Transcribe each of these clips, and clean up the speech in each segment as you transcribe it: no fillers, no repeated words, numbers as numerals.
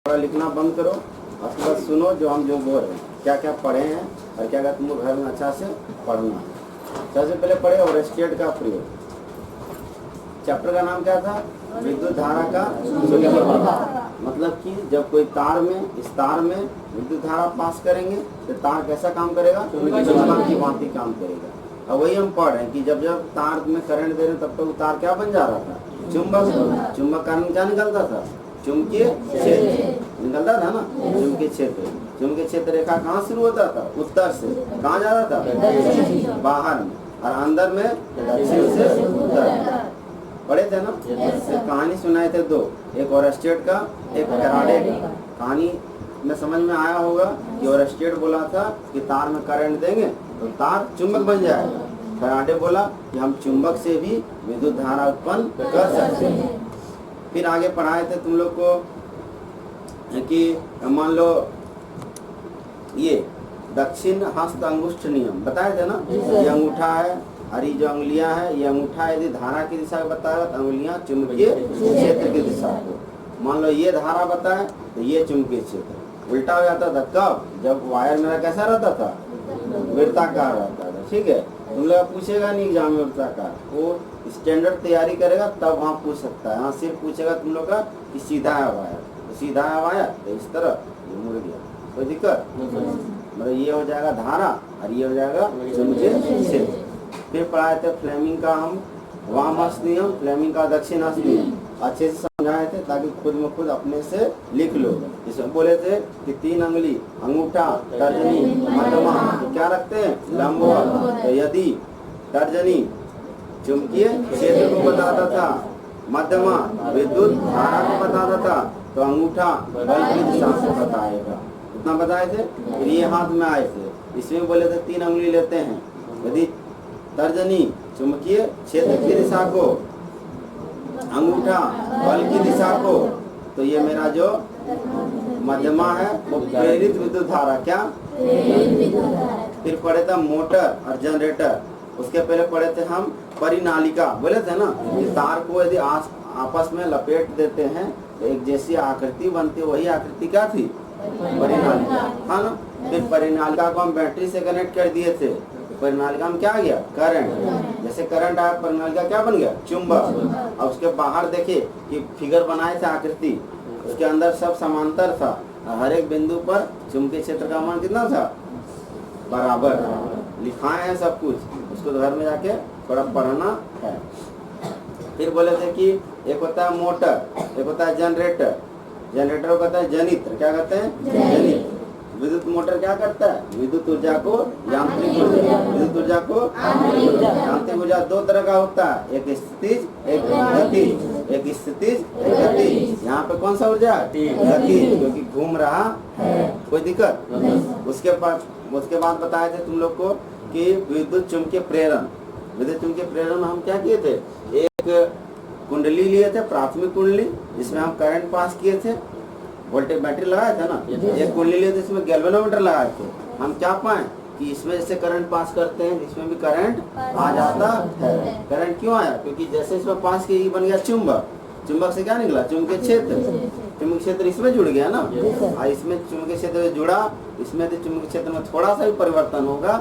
थोड़ा लिखना बंद करो और उसके बाद सुनो जो हम जो बोल रहे हैं, क्या क्या पढ़े हैं और क्या क्या तुमको घर में अच्छा से पढ़ना है। सबसे पहले पढ़े ओरेस्टेट का प्रयोग। चैप्टर का नाम क्या था? विद्युत धारा का मतलब कि जब कोई तार में, इस तार में विद्युत धारा पास करेंगे तो तार कैसा काम करेगा? चुंबक की भांति काम करेगा। और वही हम पढ़ रहे हैं कि जब जब तार में करंट दे रहे तब तक तार क्या बन जा रहा था? चुंबक। चुंबक कारण क्या निकलता था? चुंबकीय क्षेत्र निकलता था ना, चुंबकीय क्षेत्र। चुंबकीय क्षेत्र रेखा कहाँ शुरू होता था? उत्तर से। कहाँ जा रहा था? बाहर में। और अंदर में दक्षिण से उत्तर। पढ़े थे ना? कहानी सुनाए थे दो, एक ओरेस्टेट का, एक फैराडे का। कहानी में समझ में आया होगा कि ओरेस्टेट बोला था कि तार में करंट देंगे तो तार चुंबक बन जाएगा। फैराडे बोला कि हम चुंबक से भी विद्युत धारा उत्पन्न कर सकते हैं। फिर आगे पढ़ाए थे तुम लोग को कि मान लो ये दक्षिण हस्त अंगुष्ठ नियम बताए थे ना। ये अंगूठा है और ये जो अंगुलियां है, ये अंगूठा यदि धारा की दिशा बताएगा तो अंगुलियां चुंबकीय क्षेत्र की दिशा को। मान लो ये धारा बताए तो ये चुंबकीय क्षेत्र। उल्टा हो जाता था कब? जब वायर मेरा कैसा रहता था? वृत्ताकार रहता था। ठीक है, तुम लोग पूछेगा नहीं एग्जाम में वृत्ताकार, वो स्टैंडर्ड तैयारी करेगा तब वहाँ पूछ सकता है। हाँ सिर्फ पूछेगा तुम लोग का कि सीधा है वायर, तो सीधा है वायर तो इस तरह ये मुड़ गया, कोई दिक्कत? मतलब ये हो जाएगा धारा और ये हो जाएगा चुंबकीय क्षेत्र। फिर पढ़ाए थे फ्लेमिंग का हम वामहस्त नियम, फ्लेमिंग का दक्षिण नियम। अच्छे से समझाए थे ताकि खुद में खुद अपने से लिख लो। इसमें बोले थे कि 3 अंगुली अंगूठा, तर्जनी, मध्यमा क्या रखते हैं? लंबवत। तो यदि तर्जनी चुंबकीय क्षेत्र को बताता था, मध्यमा विद्युत धारा को बताता था, तो अंगूठा बल की दिशा को बताएगा। इतना बताए थे। फिर ये हाथ में आए थे, इसमें बोले थे 3 अंगुली लेते हैं। यदि तर्जनी चुंबकीय क्षेत्र की दिशा को, अंगूठा बल की दिशा को, तो ये मेरा जो मध्यमा है वो प्रेरित विद्युत धारा। क्या? फिर पढ़े थे मोटर और जनरेटर। उसके पहले पढ़े थे हम परिनालिका। बोले थे ना कि तार को यदि आपस में लपेट देते हैं तो एक जैसी आकृति बनती है। वही आकृति क्या थी? परिनालिका, हाँ ना। फिर परिनालिका को हम बैटरी से कनेक्ट कर दिए थे। परिनालिका में क्या आ गया? करंट। जैसे करंट आया परिनालिका क्या बन गया? चुंबक। और उसके बाहर देखे कि फिगर बनाए थे आकृति, उसके अंदर सब समांतर था। हर एक बिंदु पर चुंबकीय क्षेत्र का मान कितना था? बराबर। लिखाए हैं सब कुछ, उसको घर में जाके थोड़ा पढ़ना है। फिर बोले थे कि एक होता है मोटर, एक होता है जनरेटर। जनरेटर को कहता है जनित्र। क्या कहते हैं? जनित्र। विद्युत मोटर क्या करता है? विद्युत ऊर्जा को यांत्रिक ऊर्जा, विद्युत ऊर्जा को यांत्रिक ऊर्जा 2 तरह का होता है, एक स्थितिज एक गतिज। एक स्थितिज एक गतिज। यहाँ पे कौन सा ऊर्जा? गतिज, क्योंकि घूम रहा है। कोई दिक्कत? उसके बाद बताए थे तुम लोग को कि विद्युत चुंबकीय प्रेरण। विद्युत चुंबकीय प्रेरण में हम क्या किए थे? एक कुंडली लिए थे, प्राथमिक कुंडली, जिसमें हम करंट पास किए थे। वोल्टेज बैटरी लगाए थे ना। एक कुंडली लिए थे, इसमें गैल्वेनोमीटर लगाए थे। हम क्या पाए कि इसमें जैसे करंट पास करते हैं इसमें भी करंट आ जाता है। करंट क्यों आया? क्योंकि जैसे इसमें पास किया बन गया चुंबक। चुंबक से क्या निकला? चुंबकीय क्षेत्र। चुंबकीय क्षेत्र इसमें जुड़ गया ना। और इसमें चुंबकीय क्षेत्र जुड़ा, इसमें तो चुंबकीय क्षेत्र में थोड़ा सा भी परिवर्तन होगा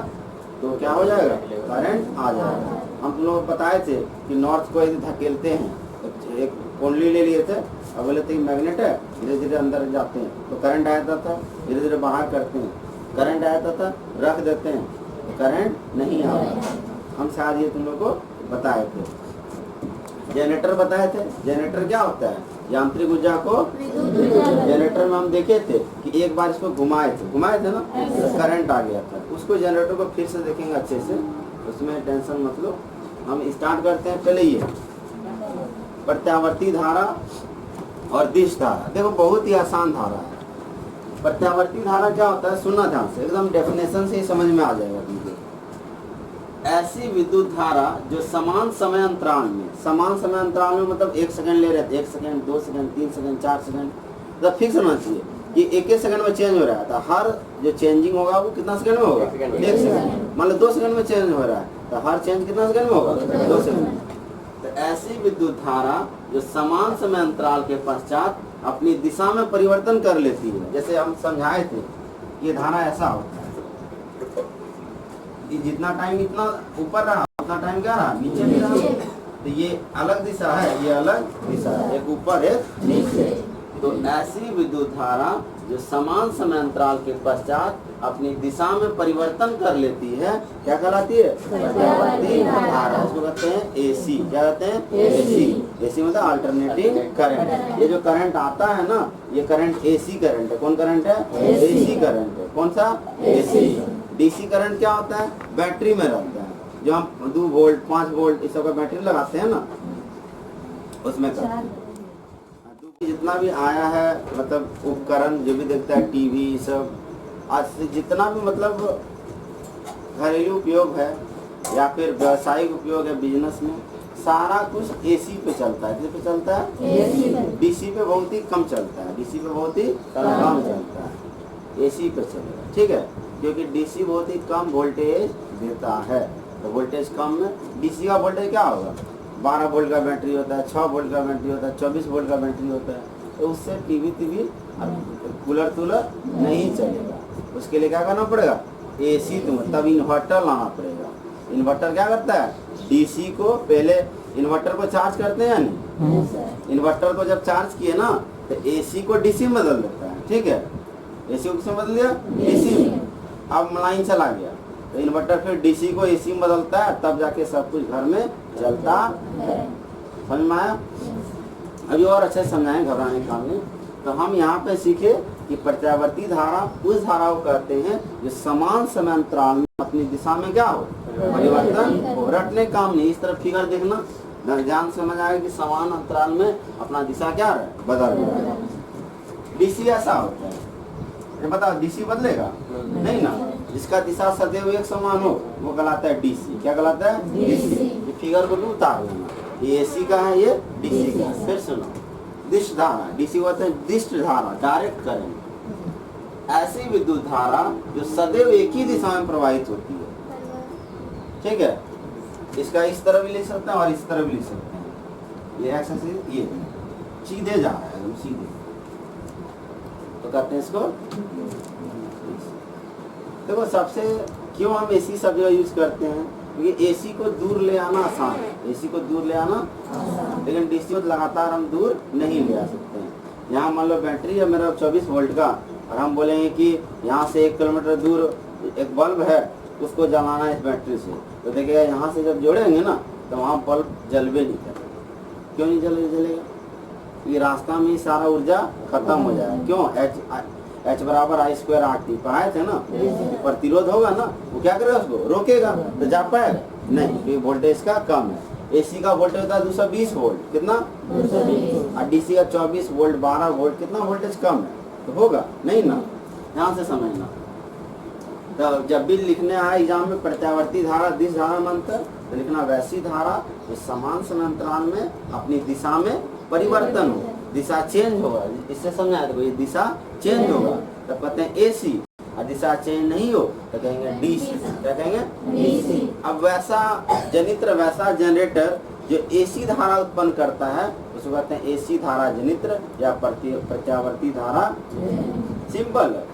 तो क्या हो जाएगा? करंट आ जाएगा। हम लोग बताए थे कि नॉर्थ को यदि धकेलते हैं, एक कुंडली ले लिए थे और बोले थे मैग्नेट है, धीरे धीरे अंदर जाते हैं तो करंट आ जाता था, धीरे धीरे बाहर करते हैं करंट आ जाता था, रख देते हैं तो करंट नहीं आता। हम शायद ये तुम लोग को बताए थे। जनरेटर बताए थे। जनरेटर क्या होता है? यांत्रिक ऊर्जा को, जनरेटर में हम देखे थे कि एक बार इसको घुमाए थे ना, तो करंट आ गया था। उसको जनरेटर को फिर से देखेंगे अच्छे से, उसमें टेंशन मत लो। हम स्टार्ट करते हैं। पहले ये प्रत्यावर्ती धारा और दिश धारा। देखो बहुत ही आसान धारा है। प्रत्यावर्ती धारा क्या होता है? सुनना ध्यान से, एकदम डेफिनेशन से ही समझ में आ जाएगा तुमको। ऐसी विद्युत धारा जो समान समय अंतराल में, समान समय अंतराल में मतलब 1 सेकंड ले रहे थे, 1 सेकंड 2 सेकंड 3 सेकंड 4 सेकंड, मतलब फिक्स होना चाहिए कि 1 सेकंड में चेंज हो रहा है। तो हर जो चेंजिंग होगा वो कितना सेकंड में होगा? 1 सेकंड। मान लो 2 सेकंड में चेंज हो रहा है तो हर चेंज कितना सेकंड में होगा? 2 सेकंड। तो ऐसी विद्युत धारा जो समान समय अंतराल के पश्चात अपनी दिशा में परिवर्तन कर लेती है। जैसे हम समझाए थे, ये धारा ऐसा होता है, ये जितना टाइम इतना ऊपर रहा उतना टाइम क्या रहा, नीचे भी रहा। तो ये अलग दिशा है, ये अलग दिशा है, एक ऊपर एक नीचे। तो ऐसी विद्युत धारा जो समान समय अंतराल के पश्चात अपनी दिशा में परिवर्तन कर लेती है, क्या कहलाती है, प्रत्यावर्ती धारा। उसको कहते हैं एसी। क्या कहते हैं, एसी। एसी मतलब अल्टरनेटिंग करंट। ये जो करंट आता है ना, ये करंट एसी करंट है। कौन करंट है, एसी करंट है। कौन सा, एसी। डीसी करंट क्या होता है, बैटरी में रहता है। जो हम 2 वोल्ट 5 वोल्ट इस सब का बैटरी लगाते हैं ना, उसमें करते हैं। जितना भी आया है मतलब उपकरण जो भी देखता है, टीवी सब, आज से जितना भी मतलब घरेलू उपयोग है या फिर व्यावसायिक उपयोग है बिजनेस में, सारा कुछ एसी पे चलता है। किस पे चलता है, एसी पे। डीसी पे बहुत ही कम चलता है, डीसी पे बहुत ही कम चलता है, एसी पे चलेगा। ठीक है, क्योंकि डीसी बहुत ही कम वोल्टेज देता है। तो वोल्टेज कम में डीसी का वोल्टेज क्या होगा, 12 वोल्ट का बैटरी होता है, 6 वोल्ट का बैटरी होता है, 24 वोल्ट का बैटरी होता है। तो उससे टीवी कूलर तूलर नहीं चलेगा। उसके लिए क्या करना पड़ेगा, एसी। तब इन्वर्टर लाना पड़ेगा। इन्वर्टर क्या करता है, डीसी को पहले इन्वर्टर को चार्ज करते हैं नहीं, इन्वर्टर को जब चार्ज किए ना तो एसी को डीसी में बदल देता है। ठीक है, एसी को किसमें बदल दिया, डीसी में। अब लाइन चला गया तो इन्वर्टर फिर डीसी को एसी में बदलता है, तब जाके सब कुछ घर में चलता है। समझ में आया। अभी और अच्छे समझाएं, घबराने का नहीं। तो हम यहाँ पे सीखे कि प्रत्यावर्ती धारा उस धारा को कहते हैं जो समान समय अंतराल में अपनी दिशा में क्या हो, परिवर्तन हो। रटने काम नहीं, इस तरफ फिगर देखना, ध्यान समझ आएगा कि समान अंतराल में अपना दिशा क्या है, बदल रहा है। डीसी ऐसा होता है, ये बताओ डीसी बदलेगा नहीं ना, जिसका दिशा सदैव एक समान हो वो कहलाता है डीसी। क्या कहलाता है, डीसी। ये फिगर को भी उतार लेना, ये एसी का है, ये डीसी का है। फिर सुनो, दिश धारा, डीसी कहते हैं दिष्ट धारा, डायरेक्ट करंट। ऐसी विद्युत धारा जो सदैव एक ही दिशा में प्रवाहित होती है। ठीक है, इसका इस तरह भी लिख सकते हैं और इस तरह भी लिख सकते हैं। ये एक्स एक्सिस, ये सीधे जा रहा है, सीधे। तो कहते हैं इसको। देखो सबसे क्यों हम एसी सब जगह यूज करते हैं, क्योंकि एसी को दूर ले आना आसान है, एसी को दूर ले आना, लेकिन डीसी को लगातार हम दूर नहीं ले आ सकते हैं। यहाँ मान लो बैटरी है मेरा 24 वोल्ट का, और हम बोलेंगे कि यहाँ से 1 किलोमीटर दूर एक बल्ब है, उसको जलाना है इस बैटरी से, तो देखिएगा यहाँ से जब जोड़ेंगे ना तो वहाँ बल्ब जलवे नहीं करेगा। क्यों नहीं जलेगा, ये रास्ता में ही सारा ऊर्जा खत्म हो जाएगा। क्यों, H बराबर I स्क्वायर RT पढ़ाए थे ना, प्रतिरोध होगा ना, वो क्या करेगा, उसको रोकेगा, तो जा पाएगा नहीं, क्योंकि वोल्टेज का कम है। एसी का वोल्टेज होता है 220 वोल्ट, कितना 220, और डीसी का 24 वोल्ट 12 वोल्ट, कितना वोल्टेज कम है, तो होगा नहीं ना। ध्यान से समझना। तो जब भी लिखने आए एग्जाम में प्रत्यावर्ती धारा दिश धारा में अंतर, तो लिखना वैसी धारा जो समान समय अंतराल में अपनी दिशा में परिवर्तन हो, दिशा चेंज होगा। इससे समझाया देखो, ये दिशा चेंज होगा तो कहते हैं एसी, और दिशा चेंज नहीं हो तो कहेंगे डीसी। क्या कहेंगे, डीसी। अब वैसा जनित्र, वैसा जनरेटर जो एसी धारा उत्पन्न करता है उसको कहते हैं एसी धारा जनित्र या प्रत्यावर्ती धारा। सिंपल है,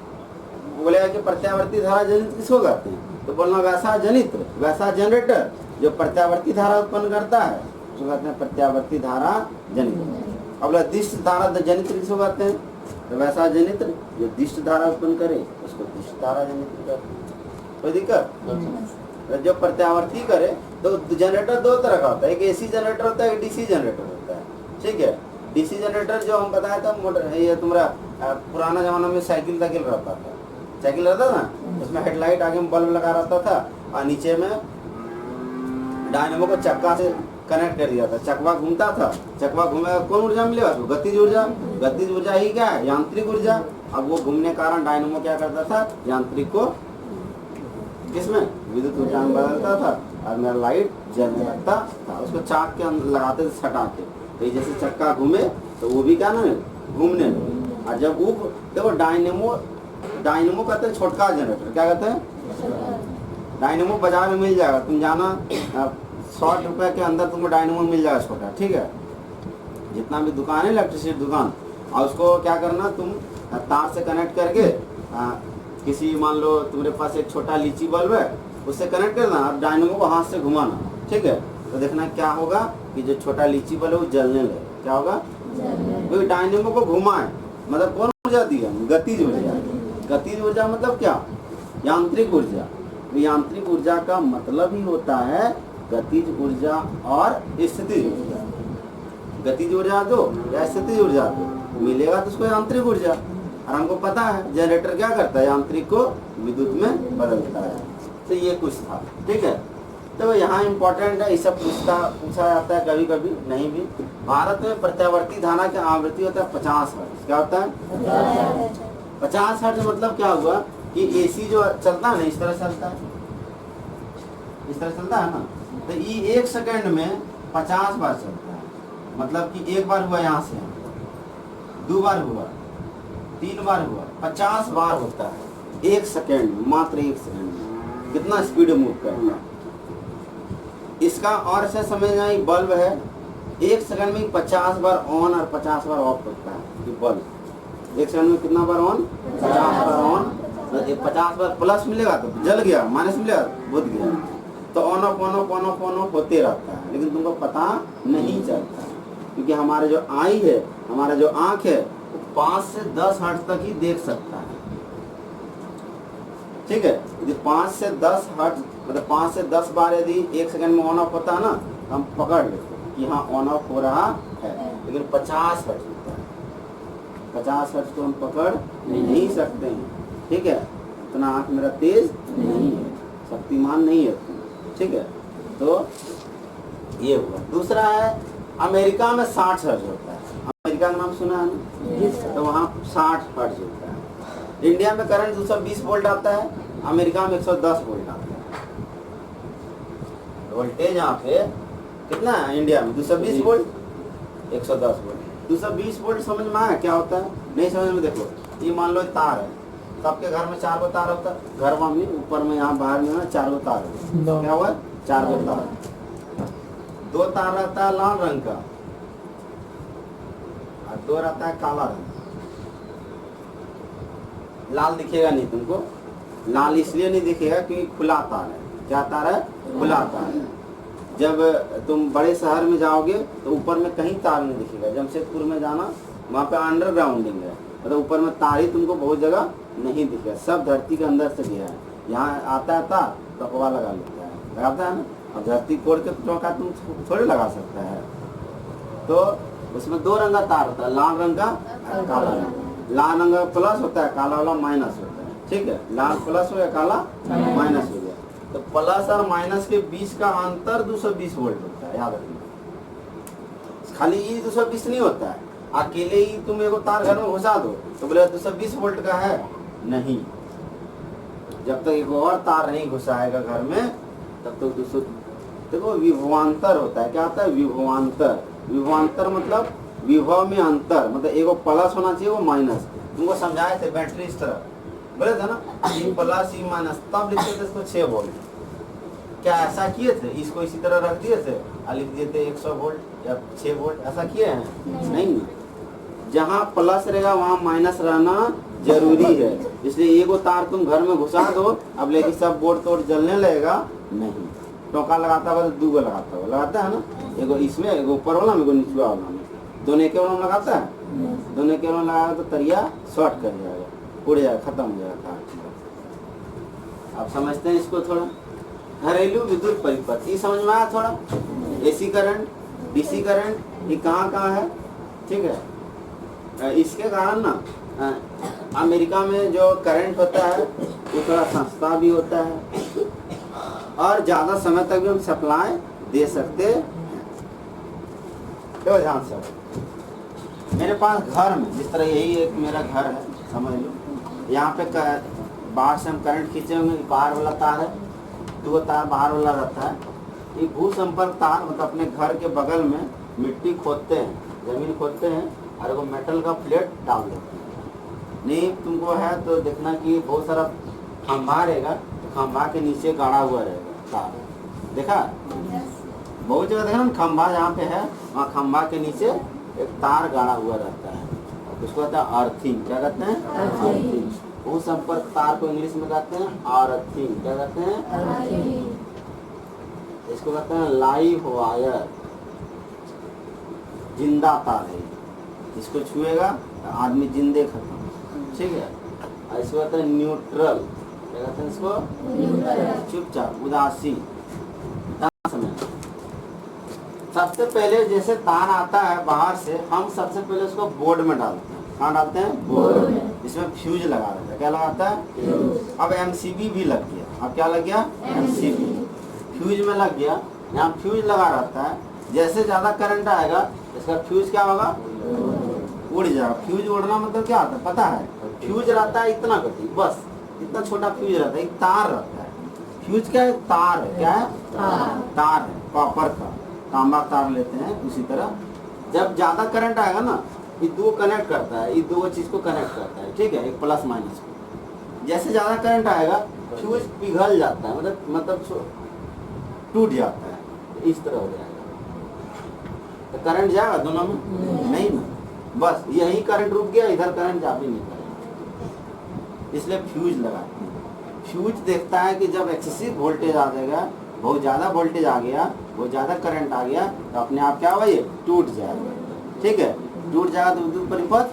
बोलेगा कि प्रत्यावर्ती धारा जनित्र किसको कहते हैं, तो बोलना वैसा जनित्र, वैसा जनरेटर जो प्रत्यावर्ती धारा उत्पन्न करता है उसको कहते हैं प्रत्यावर्ती धारा जनित्र। अब दिष्ट धारा जनित्र किसको कहते हैं, तो वैसा जनित्र जो दिष्ट धारा उत्पन्न करे उसको दिष्ट धारा जनित्र कहते हैं। कोई दिक्कत, जो प्रत्यावर्ती करे तो जनरेटर 2 तरह का होता है, एक एसी जनरेटर होता है, एक डीसी जनरेटर होता है। ठीक है, डीसी जनरेटर जो हम बताया था मोटर, ये तुम्हारा पुराना जमाना में साइकिल रहता था, साइकिल रहता था, उसमें हेडलाइट आगे में बल्ब लगा रहता था, और नीचे में डायनेमो को चक्का से कनेक्ट कर दिया था, चकवा घूमता था, चकवा घूमेगा कौन ऊर्जा मिलेगा उसको, गतिज ऊर्जा। गतिज ऊर्जा ही क्या है, यांत्रिक ऊर्जा। अब वो घूमने के कारण डायनेमो क्या करता था, यांत्रिक को किसमें, विद्युत ऊर्जा में बदलता था, और मेरा लाइट जलने लगता था। उसको चाक के अंदर लगाते थे सटा के, तो जैसे चक्का घूमे तो वो भी क्या ना घूमने लगे। और जब वो देखो डायनेमो कहते हैं छोटका जनरेटर, क्या कहते हैं, डायनेमो बाजार में मिल जाएगा, तुम जाना 100 रुपए के अंदर तुमको डायनेमो मिल जाएगा छोटा। ठीक है, जितना भी दुकान है इलेक्ट्रिसिटी दुकान, और उसको क्या करना, तुम तार से कनेक्ट करके किसी, मान लो तुम्हारे पास एक छोटा लीची बल्ब है, उससे कनेक्ट करना और डायनेमो को हाथ से घुमाना, ठीक है। तो देखना क्या होगा कि जो छोटा लीची बल्ब है वो जलने लगे। क्या होगा, क्योंकि डायनेमो को घुमाए, मतलब कौन ऊर्जा दी है, गतिज ऊर्जा। गतिज ऊर्जा मतलब क्या, यांत्रिक ऊर्जा। तो यांत्रिक ऊर्जा का मतलब ही होता है गतिज ऊर्जा और स्थितिज ऊर्जा। गतिज ऊर्जा दो या स्थितिज ऊर्जा दो, मिलेगा तो उसको यांत्रिक ऊर्जा। और हमको पता है जनरेटर क्या करता है, यांत्रिक को विद्युत में बदलता है। तो ये कुछ था, ठीक है। तो यहाँ इम्पोर्टेंट है, ये सब पूछा जाता है कभी कभी, नहीं भी। भारत में प्रत्यावर्ती धारा की आवृत्ति होता है 50 हर्ट्ज। क्या होता है, 50 हर्ट्ज। मतलब क्या हुआ कि एसी जो चलता है ना, इस तरह चलता है, इस तरह चलता है ना, तो ये 1 सेकंड में 50 बार चलता है। मतलब कि एक बार हुआ यहाँ से, 2 बार हुआ, 3 बार हुआ, 50 बार होता है 1 सेकंड में, मात्र 1 सेकंड में। कितना स्पीड मूव करता है इसका। और से समझना, ये बल्ब है, 1 सेकंड में 50 बार ऑन और 50 बार ऑफ होता है। ये बल्ब 1 सेकंड में कितना बार ऑन, 50 बार ऑन। 50 बार प्लस मिलेगा तो जल गया, माइनस मिलेगा बुझ गया। तो on off on off on off on off होते रहता है, लेकिन तुमको पता नहीं चलता है, क्योंकि हमारे जो आई है, हमारा जो आँख है, 5 से 10 हर्ट्ज तक ही देख सकता है, ठीक है। यदि 5 से 10 हर्ट्ज, मतलब 5 से 10 बार यदि 1 सेकंड में ऑन ऑफ होता है ना, तो हम पकड़ लेते हैं कि हाँ ऑन ऑफ हो रहा है। लेकिन 50 हर्ट्ज होता है, 50 हर्ट्ज को हम पकड़ नहीं सकते हैं, ठीक है। इतना आँख मेरा तेज नहीं है, शक्तिमान नहीं है, ठीक है। तो ये हुआ। दूसरा है, अमेरिका में 60 हर्ट्ज होता है। अमेरिका का नाम सुना है ना, तो वहाँ 60 हर्ट्ज होता है। इंडिया में करंट 220 वोल्ट आता है, अमेरिका में 110 वोल्ट आता है। वोल्टेज यहाँ पे कितना है इंडिया में, 220 वोल्ट, 110 वोल्ट। 220 वोल्ट समझ में आया क्या होता है, नहीं समझ में? देखो ये मान लो तार है, सबके घर में 4 गो तार होता है, घर में ऊपर में, यहाँ बाहर में 4 गो तार है। क्या हुआ, 4 गो तार। 2 तार रहता है लाल रंग का और 2 रहता है काला रंग। लाल दिखेगा नहीं तुमको, लाल इसलिए नहीं दिखेगा क्योंकि खुला तार है। क्या तार है, खुला तार है। जब तुम बड़े शहर में जाओगे तो ऊपर में कहीं तार नहीं दिखेगा। जमशेदपुर में जाना, वहाँ पे अंडरग्राउंडिंग है, मतलब ऊपर में तार ही तुमको बहुत जगह नहीं दिखेगा, सब धरती के अंदर से गया है। यहाँ आता है तार तो हवा लगा लेता है, लगाता है ना। अब धरती कोड़ के चौका तुम थोड़े लगा सकता है। तो उसमें 2 रंग का तार होता है, लाल रंग का, काला रंग। लाल रंग का प्लस होता है, काला वाला माइनस होता है, ठीक है। लाल प्लस हो गया, काला माइनस हो गया। तो प्लस और माइनस के बीच का अंतर 220 वोल्ट होता है, याद रखना। खाली ये 220 नहीं होता है, अकेले ही तुम एगो तार घर में घुसा दो तो बोले 220 वोल्ट का है, नहीं। जब तक एक और तार नहीं घुसाएगा घर में तब तक 200। देखो विभवांतर होता है, क्या होता है, विभवांतर। विभवांतर मतलब विभव में अंतर, मतलब एगो प्लस होना चाहिए, वो माइनस। तुमको समझाए थे बैटरी इस तरह बोले थे ना, ई प्लस ई माइनस, तब लिखते थे इसको 6 वोल्ट। क्या ऐसा किए थे, इसको इसी तरह रख दिए थे और लिख दिए थे 100 वोल्ट या 6 वोल्ट, ऐसा किए हैं? नहीं। जहाँ प्लस रहेगा वहाँ माइनस रहना जरूरी है। इसलिए एगो तार तुम घर में घुसा दो, अब लेकिन सब बोर्ड तोड़ जलने लगेगा नहीं। टोका लगाता हुआ तो 2 गो लगाता हुआ, लगाता है ना, एगो इसमें, एगो ऊपर वाला में, एगो निचुआ वाला में। दोनों के वाला में लगाता है, दोनों के वाला में लगाएगा तो तरिया शॉर्ट कर जाएगा, उड़ जाएगा, खत्म हो जाएगा तार। आप समझते हैं इसको थोड़ा? घरेलू विद्युत परिपथ ये समझ में आया थोड़ा? एसी करंट, डीसी करंट, ये कहाँ कहाँ है, ठीक है। इसके कारण ना अमेरिका में जो करंट होता है वो थोड़ा सस्ता भी होता है और ज़्यादा समय तक भी हम सप्लाई दे सकते हैं। तो ध्यान से, मेरे पास घर में जिस तरह यही एक मेरा घर है, समझ लो, यहाँ पे बाहर से हम करंट खींचे होंगे, बाहर वाला तार है, 2 तार बाहर वाला रहता है। ये भू संपर्क तार, मतलब अपने घर के बगल में मिट्टी खोदते हैं, जमीन खोदते हैं और वो मेटल का प्लेट डाल देते हैं। नहीं तुमको है तो देखना कि बहुत सारा खंभा रहेगा, तो खंभा के नीचे गाड़ा हुआ रहेगा तार, देखा? बहुत जगह देखा ना, खंभा जहाँ पे है वहाँ खंभा के नीचे एक तार गाड़ा हुआ रहता है। उसको कहते हैं अर्थिंग। क्या कहते हैं? अर्थिंग। उस संपर्क तार को इंग्लिश में कहते हैं अर्थिंग। क्या कहते हैं? अर्थिंग। इसको कहते हैं लाइव वायर, जिंदा तार है। इसको छुएगा तो आदमी जिंदे खत्म। ठीक है। और इसको कहते हैं न्यूट्रल। क्या कहते हैं इसको? न्यूट्रल। चुपचाप, उदासीन। सबसे पहले जैसे तार आता है बाहर से, हम सबसे पहले उसको बोर्ड में डालते हैं। कहाँ डालते हैं? बोर्ड में। इसमें फ्यूज लगा देते हैं। क्या लगाता है? फ्यूज। अब एमसीबी भी लग गया। अब क्या लग गया? एमसीबी। फ्यूज में लग गया। यहाँ फ्यूज लगा रहता है। जैसे ज्यादा करंट आएगा इसका फ्यूज क्या होगा? उड़ जाएगा। फ्यूज उड़ना मतलब क्या होता है पता है? फ्यूज रहता है इतना कटी, बस इतना छोटा फ्यूज रहता है। एक तार रहता है। फ्यूज क्या है? तार है। क्या है? तार है, कॉपर का, तांबा तार लेते हैं। उसी तरह जब ज्यादा करंट आएगा ना, ये दो कनेक्ट करता है, ये दो चीज को कनेक्ट करता है। ठीक है, एक प्लस माइनस को। जैसे ज्यादा करंट आएगा फ्यूज पिघल जाता है, मतलब टूट जाता है। इस तरह हो जाएगा। तो करंट जाएगा दोनों में? नहीं ना। बस यही करंट रुक गया, इधर करंट जा भी नहीं पाएगा। इसलिए फ्यूज लगाते हैं। फ्यूज देखता है कि जब एक्सेसिव वोल्टेज आ जाएगा, बहुत ज्यादा वोल्टेज आ गया, बहुत ज्यादा करंट आ गया, तो अपने आप क्या होगा? ये टूट जाएगा। ठीक है, टूट जाएगा तो विद्युत परिपथ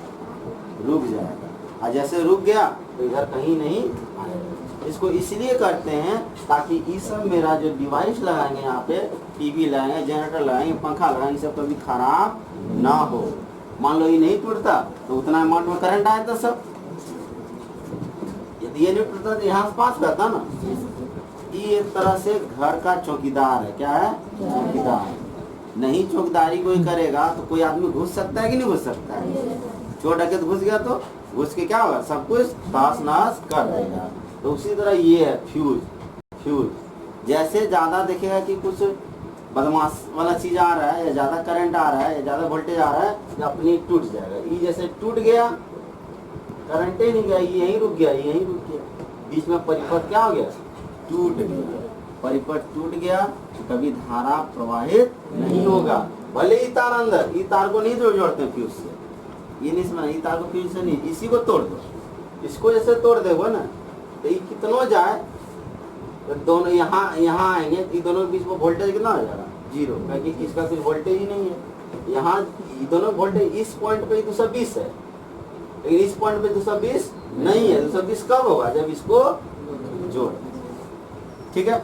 रुक जाएगा। और जैसे रुक गया तो इधर कहीं नहीं आएगा। इसको इसलिए करते हैं ताकि ये सब मेरा जो डिवाइस लगाएंगे, यहाँ पे टीवी लगाएंगे, जनरेटर लगाएंगे, पंखा लगाएंगे, सब कभी खराब ना हो। मान लो ये नहीं टूटता तो उतना अमाउंट में करंट आया था सब। यदि ये नहीं टूटता तो यहाँ से पास करता ना। ये एक तरह से घर का चौकीदार है। क्या है? चौकीदार। नहीं चौकीदारी कोई करेगा तो कोई आदमी घुस सकता है कि नहीं घुस सकता है? चोर डकैत घुस गया तो घुस के क्या होगा? सब कुछ ताश नाश कर देगा। तो उसी तरह ये है फ्यूज। फ्यूज जैसे ज्यादा देखेगा कि कुछ बदमाश वाला चीज आ रहा है, या ज्यादा करंट आ रहा है, या ज्यादा वोल्टेज आ रहा है, तो अपनी टूट जाएगा। ये जैसे टूट गया, करंट ही नहीं गया, यहीं रुक गया, यहीं रुक गया। बीच में परिपथ क्या हो गया? टूट गया। परिपथ टूट गया तो कभी धारा प्रवाहित नहीं होगा। भले ही तार अंदर, ये तार को नहीं जोड़ते फ्यूज से, ये नहीं समझ, ये तार को फ्यूज से नहीं, इसी को तोड़ दो। इसको जैसे तोड़ देगा ना तो ये कितना जाए, तो दोनों यहाँ आएंगे, तो दोनों के बीच में वोल्टेज कितना हो जाएगा? जीरो, क्योंकि इसका कोई वोल्टेज ही नहीं है। यहाँ दोनों वोल्टेज इस पॉइंट पे 220 है, लेकिन इस पॉइंट पे 220 नहीं है। 220 कब होगा? जब इसको जोड़। ठीक है,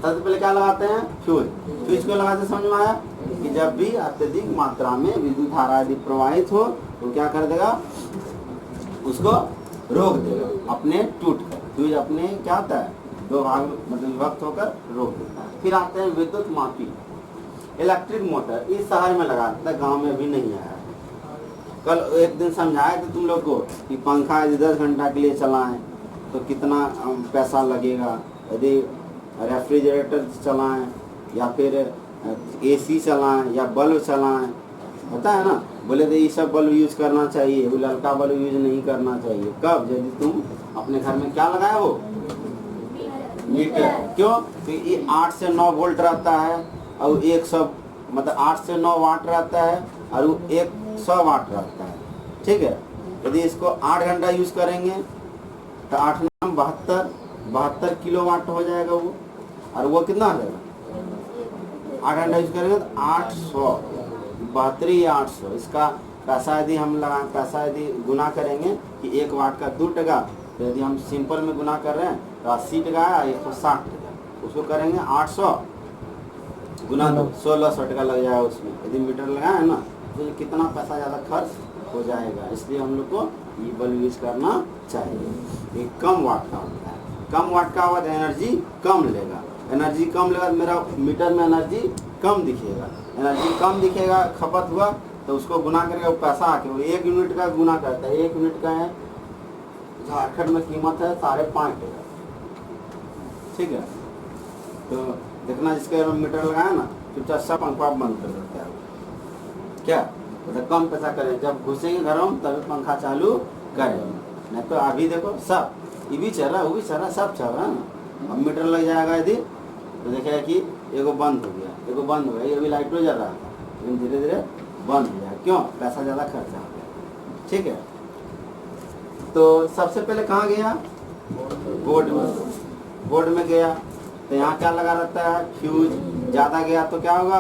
सबसे पहले क्या लगाते हैं? फ्यूज। फ्यूज को लगाते समझ में आया कि जब भी अत्यधिक मात्रा में विद्युत धारा यदि प्रवाहित हो तो क्या कर देगा? उसको रोक देगा अपने टूट कर। फ्यूज अपने क्या होता है? दो भाग मतलब विभक्त होकर रोक देता है। फिर आते हैं विद्युत मापी, इलेक्ट्रिक मोटर। इस शहर में लगा देता है, गाँव में भी नहीं आया। कल एक दिन समझाया था तुम लोग को कि पंखा यदि 10 घंटा के लिए चलाएं तो कितना पैसा लगेगा। यदि रेफ्रिजरेटर चलाएं या फिर एसी चलाएं या बल्ब चलाएं, होता है ना। बोले तो ये सब बल्ब यूज करना चाहिए, वो ललका बल्ब यूज नहीं करना चाहिए। कब? यदि तुम अपने घर में क्या लगाए हो? मीटर। क्यों? क्योंकि ये 8 से 9 वोल्ट रहता है और 100 मतलब 8 से 9 वाट रहता है और वो 100 वाट रहता है। ठीक है, यदि इसको 8 घंटा यूज करेंगे तो 8 9 72 किलोवाट हो जाएगा वो। और वो कितना हो जाएगा? 8 घंटा यूज करेंगे तो 800, 72 या 800। इसका पैसा यदि हम लगाएं, पैसा यदि गुना करेंगे कि 1 वाट का 2 टका, तो यदि हम सिंपल में गुना कर रहे हैं तो 80 टका है, 160 टका। उसको करेंगे 800 गुना 2, 1600 टका लग जाएगा उसमें। यदि मीटर लगाए ना तो कितना पैसा ज़्यादा खर्च हो जाएगा। इसलिए हम लोग को ये बल्ब यूज करना चाहिए। ये कम वाट का होता है। कम वाट का होगा तो एनर्जी कम लेगा। एनर्जी कम लेगा तो मेरा मीटर में एनर्जी कम दिखेगा। एनर्जी कम दिखेगा, खपत हुआ तो उसको गुना करके वो पैसा आके वो 1 यूनिट का गुना करता है। 1 यूनिट का है झारखंड में कीमत है 5.5 टका। ठीक है, तो देखना जिसके मीटर लगाया ना चुपचाप सब पंखा बंद कर देता है। क्या तो कम पैसा करें, जब घुसेंगे घरों में तभी पंखा चालू करें। नहीं तो अभी देखो सब ये भी चल रहा है, वो भी चल रहा है, सब चल रहा है ना। अब मीटर लग जाएगा यदि तो देखेगा कि एगो बंद हो गया, एगो बंद हो गया। ये अभी लाइट हो जा रहा था लेकिन धीरे धीरे बंद हो जाएगा। क्यों? पैसा ज़्यादा खर्चा हो गया। ठीक है। तो सबसे पहले कहाँ गया, बोर्ड में, बोर्ड में गया तो यहाँ क्या लगा रहता है, फ्यूज। ज्यादा गया तो क्या होगा,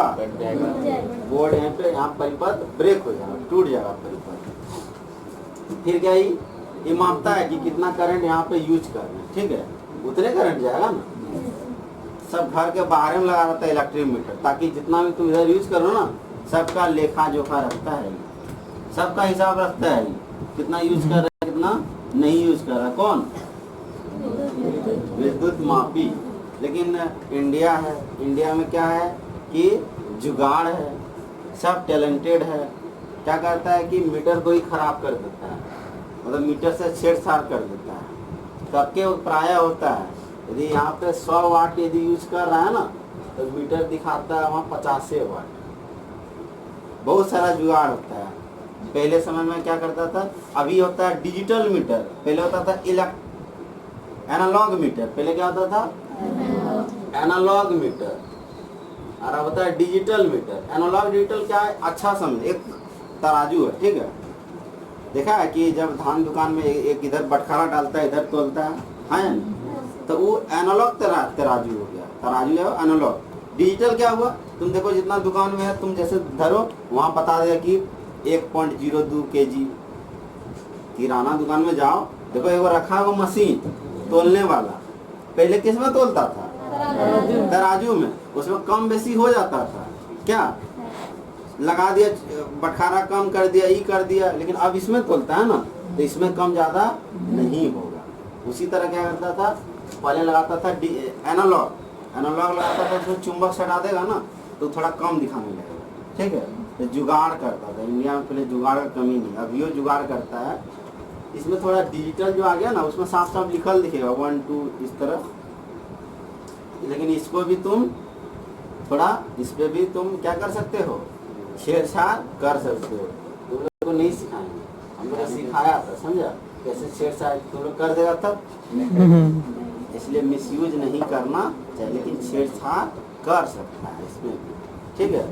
बोर्ड यहाँ पे, यहाँ परिपथ ब्रेक हो जाएगा, टूट जाएगा परिपथ। फिर क्या ये मापता है कि कितना करंट यहाँ पे यूज कर रहे हैं, ठीक है, उतने करंट जाएगा ना। सब घर के बाहर में लगा रहता है इलेक्ट्रिक मीटर, ताकि जितना भी तुम इधर यूज करो ना, सबका लेखा जोखा रखता है, सबका हिसाब रखता है, कितना यूज कर रहा है कितना नहीं यूज कर रहा। कौन, विद्युत मापी। लेकिन इंडिया है, इंडिया में क्या है कि जुगाड़ है, सब टैलेंटेड है, क्या करता है कि मीटर को ही खराब कर देता है, मतलब मीटर से छेड़छाड़ कर देता है। सबके प्राय होता है, यदि यहाँ पे 100 वाट यदि यूज कर रहा है ना, तो मीटर दिखाता है वहाँ 50 वाट। बहुत सारा जुगाड़ होता है। पहले समय में क्या करता था, अभी होता है डिजिटल मीटर, पहले होता था एनालॉग मीटर। पहले क्या होता था, एनालॉग मीटर, और अब होता है डिजिटल मीटर। एनालॉग डिजिटल क्या है, अच्छा समझ, एक तराजू है, ठीक है। देखा है कि जब धान दुकान में एक इधर बटखारा डालता है, इधर तोलता है, तो वो एनालॉग तराजू हो गया, तराजू है एनालॉग। डिजिटल क्या हुआ, तुम देखो जितना दुकान में है, तुम जैसे धरो वहाँ बता देगा कि 1.02 kg। किराना दुकान में जाओ, देखो एक रखा है वो मशीन तोलने वाला, पहले किस में तोलता था, तराजू में, उसमें कम बेसी हो जाता था, क्या लगा दिया, बटखारा कम कर दिया, ये कर दिया, लेकिन अब इसमें तोलता है ना, तो इसमें कम ज्यादा नहीं होगा। उसी तरह क्या करता था, पहले लगाता था एनालॉग, एनालॉग लगाता था, उसमें चुंबक सटा देगा ना, तो थोड़ा कम दिखाने लगेगा, ठीक है। तो जुगाड़ करता था, इंडिया में पहले जुगाड़ का कमी नहीं, अब यो जुगाड़ करता है। इसमें थोड़ा डिजिटल जो आ गया ना, उसमें साफ साफ लिखल दिखेगा 1 2 इस तरह, लेकिन इसको भी तुम थोड़ा, इस पे भी तुम क्या कर सकते हो, छेड़छाड़ कर सकते हो। तुम लोग को नहीं सिखाएंगे, हम लोग सिखाया था, समझा कैसे छेड़छाड़ तुम लोग कर देगा तब। इसलिए मिसयूज नहीं करना चाहिए, लेकिन छेड़छाड़ कर सकता है इसमें, ठीक है।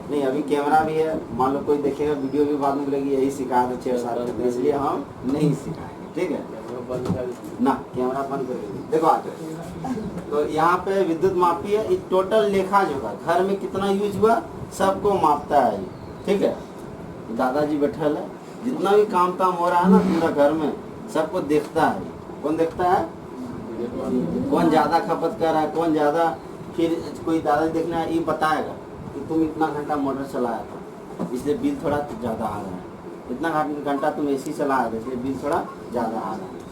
नहीं अभी कैमरा भी है, मान लो कोई देखेगा वीडियो भी बाद में बोलेगी यही सिखाया तो छेड़छाड़ करते, इसलिए हम नहीं सिखाएंगे, ठीक है ना। कैमरा बंद कर दीजिए, देखो आगे। तो यहाँ पे विद्युत मापी है, ये टोटल लेखा जोखा, घर में कितना यूज हुआ सबको मापता है, ठीक है। दादाजी बैठल है, जितना भी काम ताम हो रहा है ना पूरा घर में, सबको देखता है। कौन देखता है, कौन ज्यादा खपत कर रहा है, कौन ज्यादा। फिर कोई दादाजी देखना है, ये बताएगा कि तुम इतना घंटा मोटर चलाया था, इसलिए बिल थोड़ा ज्यादा आ रहा है, इतना घंटा तुम एसी चलाया था, इसलिए बिल थोड़ा ज्यादा आ रहा है।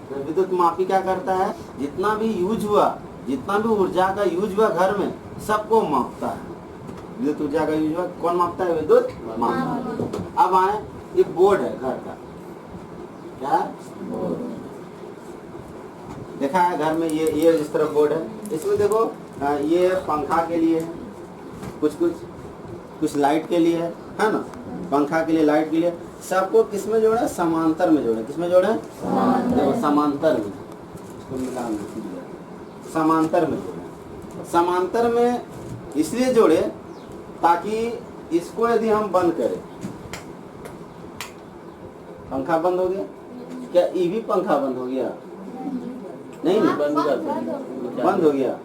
तो विद्युत मापी क्या करता है, जितना भी यूज हुआ, जितना भी ऊर्जा का यूज हुआ घर में, सबको मापता है। विद्युत ऊर्जा का यूज हुआ कौन मापता है, विद्युत मापी। अब आए, ये बोर्ड है घर का, क्या देखा है घर में, ये इस तरह बोर्ड है। इसमें देखो ये पंखा के लिए है, कुछ लाइट के लिए है ना, पंखा के लिए, लाइट के लिए, सबको किसमें जोड़े, समांतर में जोड़े। किसमें जोड़े, देखो समांतर में, समांतर में जोड़े। समांतर में इसलिए जोड़े ताकि इसको यदि हम बंद करें, पंखा बंद हो गया क्या, ये भी पंखा बंद हो गया, नहीं बंद हो गया,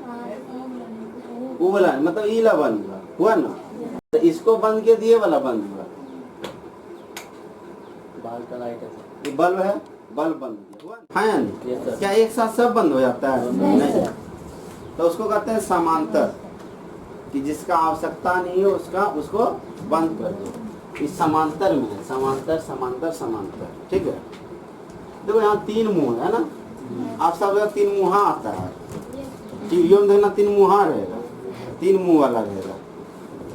वो वाला मतलब ये वाला बंद हुआ ना, तो इसको बंद किया, दिए वाला बंद हुआ। ये बल्ब है, बल्ब बंद हुआ, फैन क्या एक साथ सब बंद हो जाता है, नहीं। तो उसको कहते हैं समांतर, कि जिसका आवश्यकता नहीं है उसको बंद कर दो। इस समांतर में है, समांतर समांतर समांतर, ठीक है। देखो यहाँ 3 मुंह है ना, आप सब 3 मुहा आता है, टीवीओ में देखना 3 मुहा रहेगा, 3 मुंह वाला रहेगा।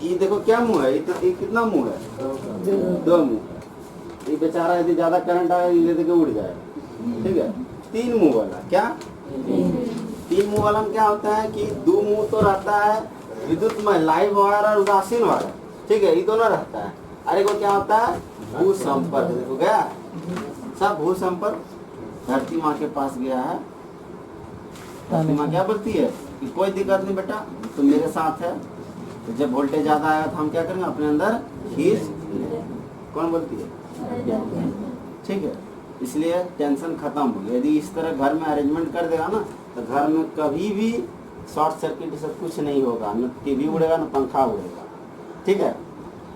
ये देखो क्या मुंह है, ये कितना मुंह है, 2 मुंह। ये बेचारा यदि ज्यादा करंट आए ले दे के उड़ जाएगा, ठीक है। 3 मुंह वाला, क्या 3 मुंह वाला में क्या होता है कि 2 मुंह तो रहता है विद्युत में, लाइव वायर और उदासीन वायर, ठीक है, ये दोनों रहता है। अरे को क्या होता है, भू संपर्क, देखो गया सब भू संपर्क। धरती माँ के पास गया है, धरती माँ क्या बोलती है कि कोई दिक्कत नहीं बेटा, तुम मेरे साथ है, तो जब वोल्टेज ज्यादा आएगा तो हम क्या करेंगे, अपने अंदर खींच। कौन बोलती है, ठीक है, इसलिए टेंशन खत्म हो गई। यदि इस तरह घर में अरेंजमेंट कर देगा ना तो घर में कभी भी शॉर्ट सर्किट सब कुछ नहीं होगा, न टीवी उड़ेगा न पंखा उड़ेगा। ठीक है,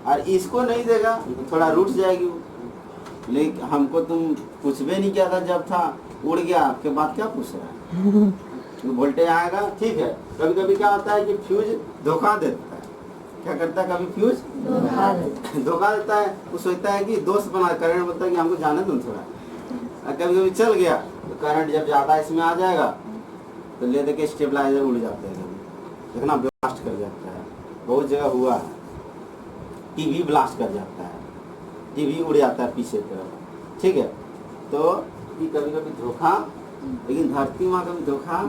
और इसको नहीं देगा तो थोड़ा रूठ जाएगी वो। लेकिन हमको तुम कुछ भी नहीं किया था, जब था उड़ गया, आपके बाद क्या पूछ रहा है? वोल्टेज आएगा। ठीक है, कभी कभी क्या होता है कि फ्यूज धोखा देता है। क्या करता है? कभी फ्यूज धोखा देता है। वो सोचता है कि दोस्त बना, करंट बोलता है कि हमको जाने दो थोड़ा। कभी कभी चल गया तो करंट जब ज्यादा इसमें आ जाएगा तो ले दे के स्टेबलाइजर उड़ जाता है, देखना ब्लास्ट कर जाता है। बहुत जगह हुआ है, टीवी ब्लास्ट कर जाता है, टीवी उड़ जाता है पीछे तरफ। ठीक है, तो कभी कभी धोखा, लेकिन धरती माँ कभी धोखा।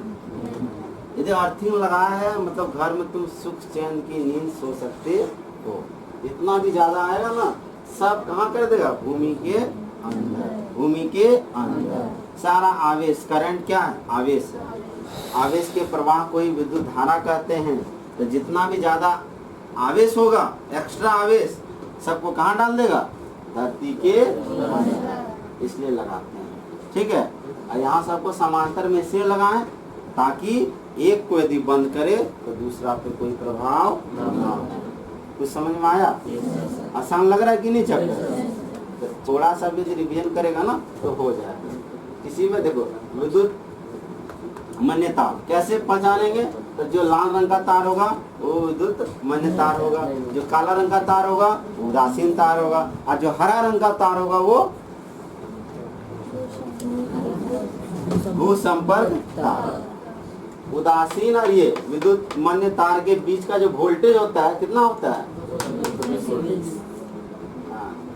यदि अर्थिंग लगाया है मतलब घर में तुम सुख चैन की नींद सो सकते हो। इतना भी ज्यादा आएगा ना, सब कहाँ कर देगा? भूमि के अंदर। भूमि के अंदर सारा आवेश, करंट क्या है? आवेश है। आवेश के प्रवाह को ही विद्युत धारा कहते हैं। तो जितना भी ज्यादा आवेश होगा, एक्स्ट्रा आवेश, सबको कहाँ डाल देगा? धरती के अंदर। इसलिए लगाते हैं। ठीक है, और यहाँ सबको समांतर में से लगाएं ताकि एक को यदि बंद करे तो दूसरा पे कोई प्रभाव ना हो। कुछ समझ में आया? आसान लग रहा है कि नहीं चैप्टर? तो थोड़ा सा भी रिवीजन करेगा ना तो हो जाएगा। किसी में देखो विद्युत मान्य तार कैसे पहचानेंगे? तो जो लाल रंग का तार होगा वो विद्युत मान्य तार होगा, जो काला रंग का तार होगा वो उदासीन तार होगा, और जो हरा रंग का तार होगा वो भू संपर्क तार। उदासीन और ये विद्युत मान्य तार के बीच का जो वोल्टेज होता है कितना होता है?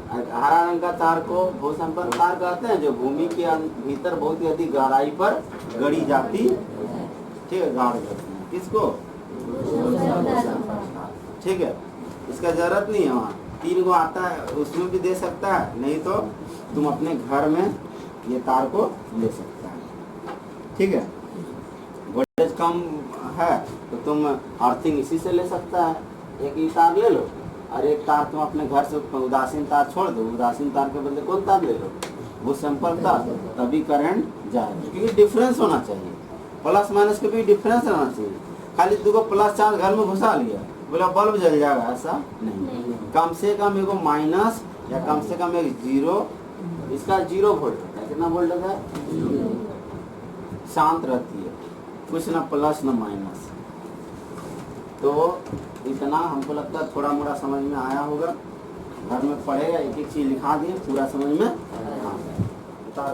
हरा रंग का तार को भू संपर्क तार कहते हैं, जो भूमि के भीतर बहुत ही अधिक गहराई पर गड़ी जाती। ठीक है, गाड़ करते हैं किसको? ठीक है, इसका जरूरत नहीं है। वहाँ 3 गो आता है, उसमें भी दे सकता है, नहीं तो तुम अपने घर में ये तार को ले सकता है। ठीक है, वोल्टेज कम है तो तुम अर्थिंग इसी से ले सकता है। एक ही तार ले लो और एक तार तुम अपने घर से उदासीन तार छोड़ दो, उदासीन तार के बदले कौन तार ले लो? वो संपर्क तार, तभी करंट जाएगा। क्योंकि डिफरेंस होना चाहिए, प्लस माइनस के भी डिफरेंस रहना चाहिए। खाली 2 को प्लस चार्ज घर में घुसा लिया, बोला बल्ब जल जाएगा, ऐसा नहीं। कम से कम एक माइनस या कम से कम एक 0, इसका 0 वोल्ट है। कितना वोल्ट है? शांत रहती है, कुछ ना प्लस ना माइनस। तो इतना हमको लगता है थोड़ा मोड़ा समझ में आया होगा। घर में पढ़ेगा, एक एक चीज लिखा दिए, पूरा समझ में आ गया।